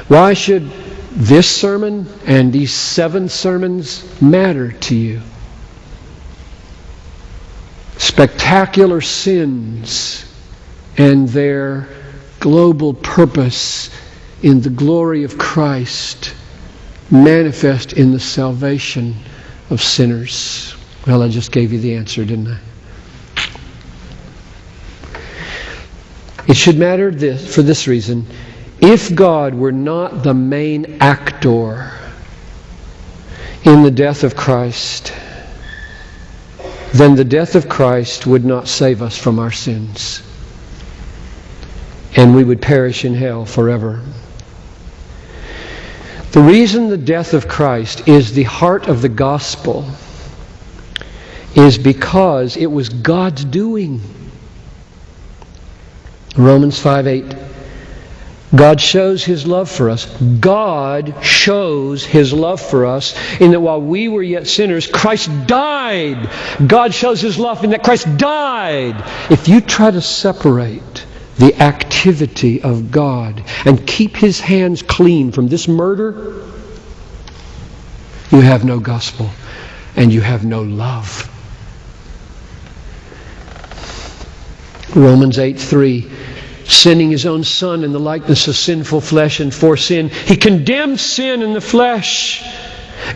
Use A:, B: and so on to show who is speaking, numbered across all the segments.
A: Why should this sermon and these 7 sermons matter to you? Spectacular sins and their global purpose in the glory of Christ manifest in the salvation of sinners. Well, I just gave you the answer, didn't I? It should matter for this reason. If God were not the main actor in the death of Christ, then the death of Christ would not save us from our sins, and we would perish in hell forever. The reason the death of Christ is the heart of the gospel is because it was God's doing. Romans 5:8. God shows His love for us. God shows His love for us in that while we were yet sinners, Christ died. God shows His love in that Christ died. If you try to separate the activity of God and keep His hands clean from this murder, you have no gospel and you have no love. Romans 8:3. Sending His own Son in the likeness of sinful flesh and for sin, He condemned sin in the flesh.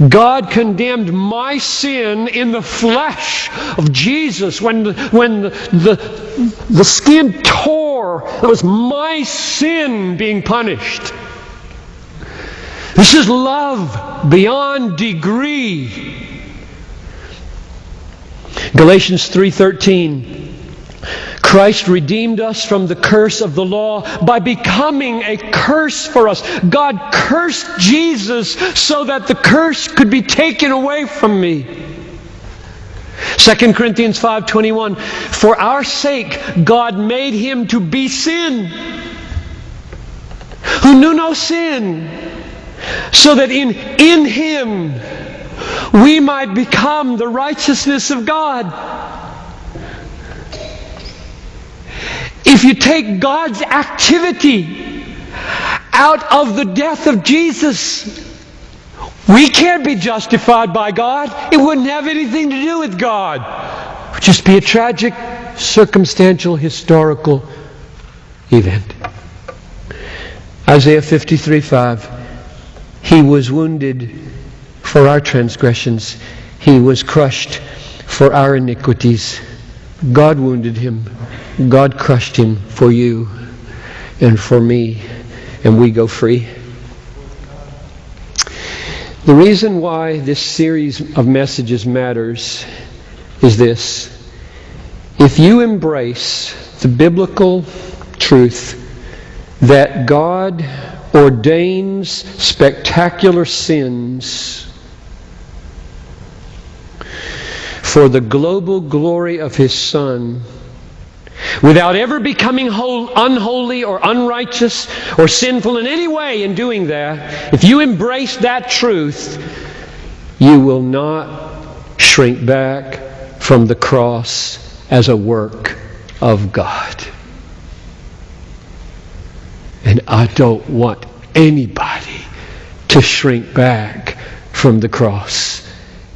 A: God condemned my sin in the flesh of Jesus when the skin tore. That was my sin being punished. This is love beyond degree. Galatians 3:13. Christ redeemed us from the curse of the law by becoming a curse for us. God cursed Jesus so that the curse could be taken away from me. 2 Corinthians 5:21. For our sake God made Him to be sin, who knew no sin, so that in Him we might become the righteousness of God. If you take God's activity out of the death of Jesus, we can't be justified by God. It wouldn't have anything to do with God. It would just be a tragic, circumstantial, historical event. Isaiah 53:5. He was wounded for our transgressions. He was crushed for our iniquities. God wounded Him. God crushed Him for you and for me, and we go free. The reason why this series of messages matters is this. If you embrace the biblical truth that God ordains spectacular sins for the global glory of His Son, without ever becoming unholy or unrighteous or sinful in any way in doing that, if you embrace that truth, you will not shrink back from the cross as a work of God. And I don't want anybody to shrink back from the cross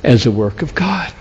A: as a work of God.